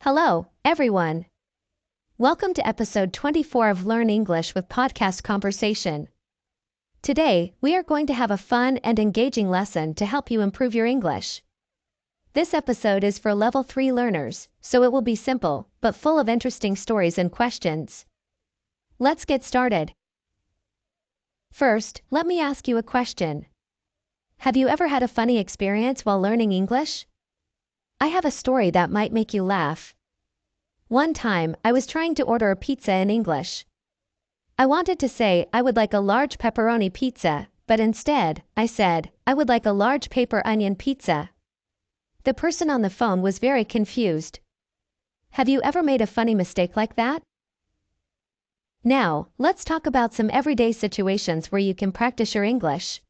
Hello, everyone. Welcome to episode 24 of Learn English with Podcast Conversation. Today, we are going to have a fun and engaging lesson to help you improve your English. This episode is for Level 3 learners, so it will be simple, but full of interesting stories and questions. Let's get started. First, let me ask you a question. Have you ever had a funny experience while learning English? I have a story that might make you laugh. One time, I was trying to order a pizza in English. I wanted to say I would like a large pepperoni pizza, but instead, I said, I would like a large paper onion pizza. The person on the phone was very confused. Have you ever made a funny mistake like that? Now, let's talk about some everyday situations where you can practice your English.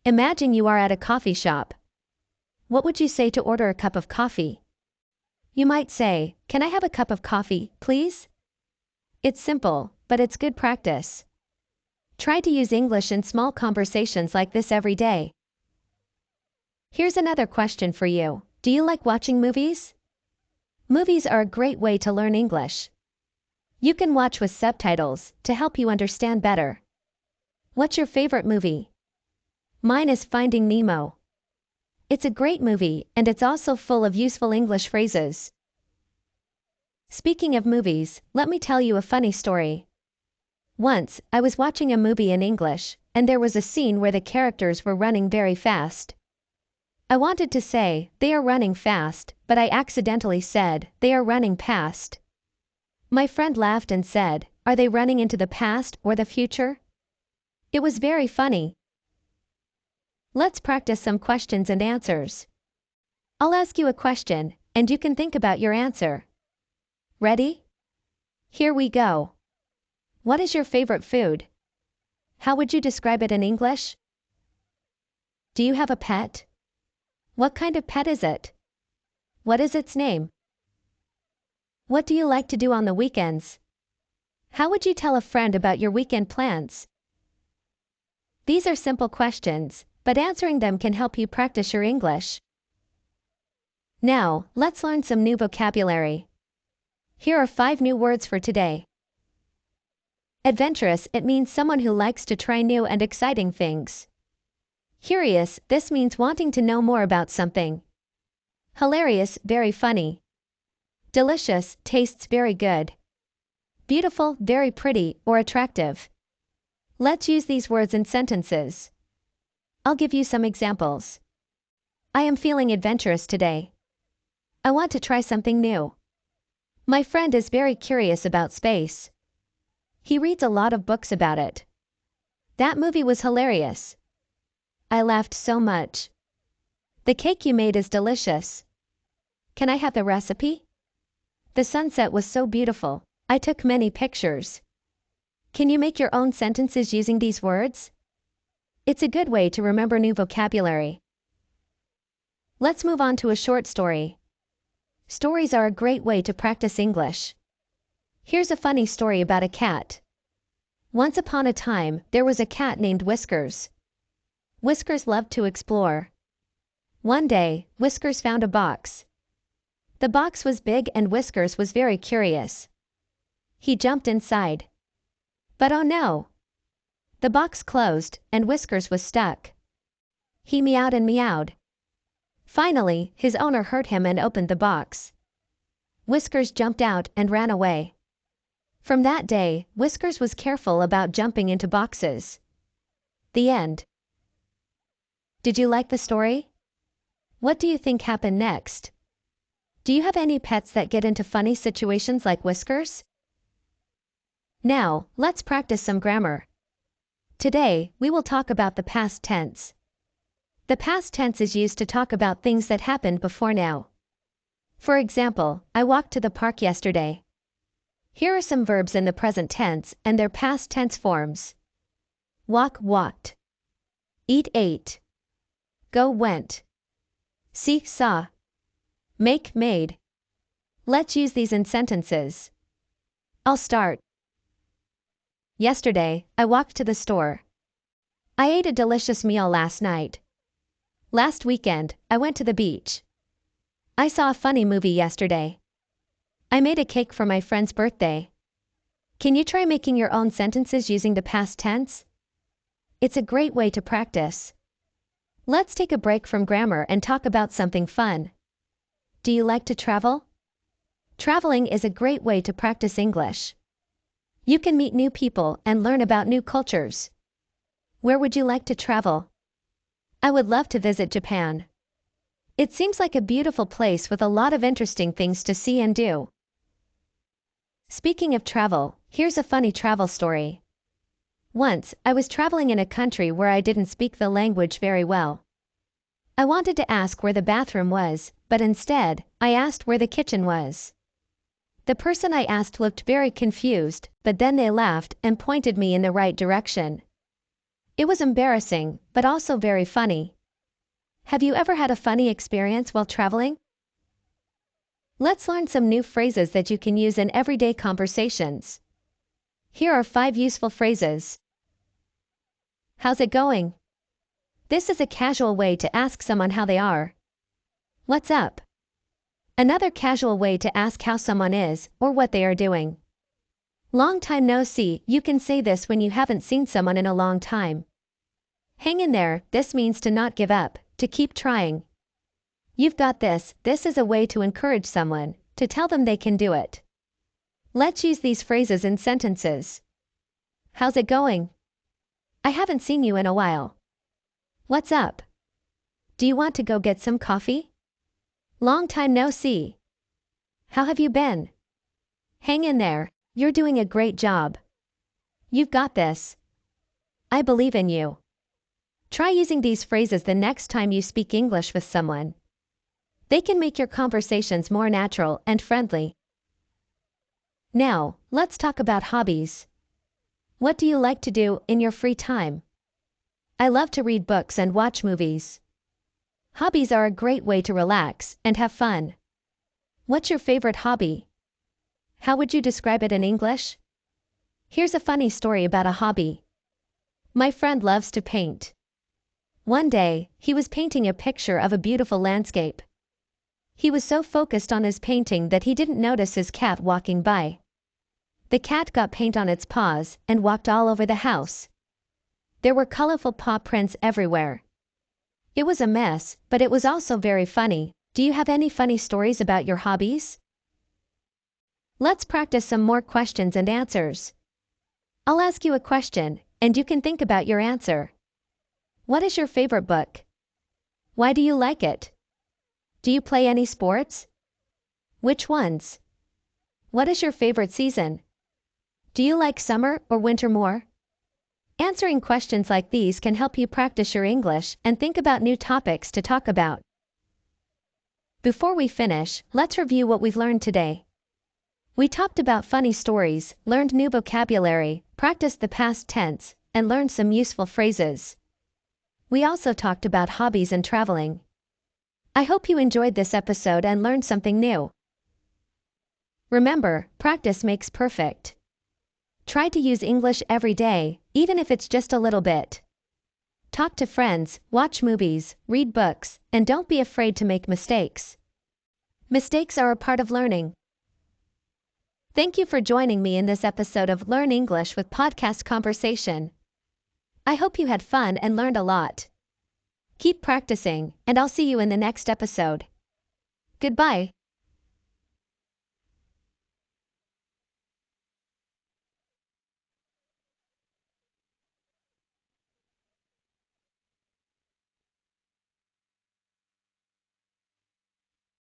Imagine you are at a coffee shop. What would you say to order a cup of coffee? You might say, "Can I have a cup of coffee, please?" It's simple, but it's good practice. Try to use English in small conversations like this every day. Here's another question for you. Do you like watching movies? Movies are a great way to learn English. You can watch with subtitles to help you understand better. What's your favorite movie? Mine is Finding Nemo. It's a great movie, and it's also full of useful English phrases. Speaking of movies, let me tell you a funny story. Once, I was watching a movie in English, and there was a scene where the characters were running very fast. I wanted to say, they are running fast, but I accidentally said, they are running past. My friend laughed and said, are they running into the past or the future? It was very funny. Let's practice some questions and answers. I'll ask you a question, and you can think about your answer. Ready? Here we go. What is your favorite food? How would you describe it in English? Do you have a pet? What kind of pet is it? What is its name? What do you like to do on the weekends? How would you tell a friend about your weekend plans? These are simple questions, but answering them can help you practice your English. Now, let's learn some new vocabulary. Here are 5 new words for today. Adventurous, it means someone who likes to try new and exciting things. Curious, this means wanting to know more about something. Hilarious, very funny. Delicious, tastes very good. Beautiful, very pretty, or attractive. Let's use these words in sentences. I'll give you some examples. I am feeling adventurous today. I want to try something new. My friend is very curious about space. He reads a lot of books about it. That movie was hilarious. I laughed so much. The cake you made is delicious. Can I have the recipe? The sunset was so beautiful. I took many pictures. Can you make your own sentences using these words? It's a good way to remember new vocabulary. Let's move on to a short story. Stories are a great way to practice English. Here's a funny story about a cat. Once upon a time, there was a cat named Whiskers. Whiskers loved to explore. One day, Whiskers found a box. The box was big and Whiskers was very curious. He jumped inside. But oh no! The box closed, and Whiskers was stuck. He meowed and meowed. Finally, his owner heard him and opened the box. Whiskers jumped out and ran away. From that day, Whiskers was careful about jumping into boxes. The end. Did you like the story? What do you think happened next? Do you have any pets that get into funny situations like Whiskers? Now, let's practice some grammar. Today, we will talk about the past tense. The past tense is used to talk about things that happened before now. For example, I walked to the park yesterday. Here are some verbs in the present tense and their past tense forms. Walk, walked. Eat, ate. Go, went. See, saw. Make, made. Let's use these in sentences. I'll start. Yesterday, I walked to the store. I ate a delicious meal last night. Last weekend, I went to the beach. I saw a funny movie yesterday. I made a cake for my friend's birthday. Can you try making your own sentences using the past tense? It's a great way to practice. Let's take a break from grammar and talk about something fun. Do you like to travel? Traveling is a great way to practice English. You can meet new people and learn about new cultures. Where would you like to travel? I would love to visit Japan. It seems like a beautiful place with a lot of interesting things to see and do. Speaking of travel, here's a funny travel story. Once, I was traveling in a country where I didn't speak the language very well. I wanted to ask where the bathroom was, but instead, I asked where the kitchen was. The person I asked looked very confused, but then they laughed and pointed me in the right direction. It was embarrassing, but also very funny. Have you ever had a funny experience while traveling? Let's learn some new phrases that you can use in everyday conversations. Here are 5 useful phrases. How's it going? This is a casual way to ask someone how they are. What's up? Another casual way to ask how someone is or what they are doing. Long time no see, you can say this when you haven't seen someone in a long time. Hang in there, this means to not give up, to keep trying. You've got this, this is a way to encourage someone, to tell them they can do it. Let's use these phrases in sentences. How's it going? I haven't seen you in a while. What's up? Do you want to go get some coffee? Long time no see. How have you been? Hang in there, you're doing a great job. You've got this. I believe in you. Try using these phrases the next time you speak English with someone. They can make your conversations more natural and friendly. Now, let's talk about hobbies. What do you like to do in your free time? I love to read books and watch movies. Hobbies are a great way to relax and have fun. What's your favorite hobby? How would you describe it in English? Here's a funny story about a hobby. My friend loves to paint. One day, he was painting a picture of a beautiful landscape. He was so focused on his painting that he didn't notice his cat walking by. The cat got paint on its paws and walked all over the house. There were colorful paw prints everywhere. It was a mess, but it was also very funny. Do you have any funny stories about your hobbies? Let's practice some more questions and answers. I'll ask you a question, and you can think about your answer. What is your favorite book? Why do you like it? Do you play any sports? Which ones? What is your favorite season? Do you like summer or winter more? Answering questions like these can help you practice your English and think about new topics to talk about. Before we finish, let's review what we've learned today. We talked about funny stories, learned new vocabulary, practiced the past tense, and learned some useful phrases. We also talked about hobbies and traveling. I hope you enjoyed this episode and learned something new. Remember, practice makes perfect. Try to use English every day, even if it's just a little bit. Talk to friends, watch movies, read books, and don't be afraid to make mistakes. Mistakes are a part of learning. Thank you for joining me in this episode of Learn English with Podcast Conversation. I hope you had fun and learned a lot. Keep practicing, and I'll see you in the next episode. Goodbye.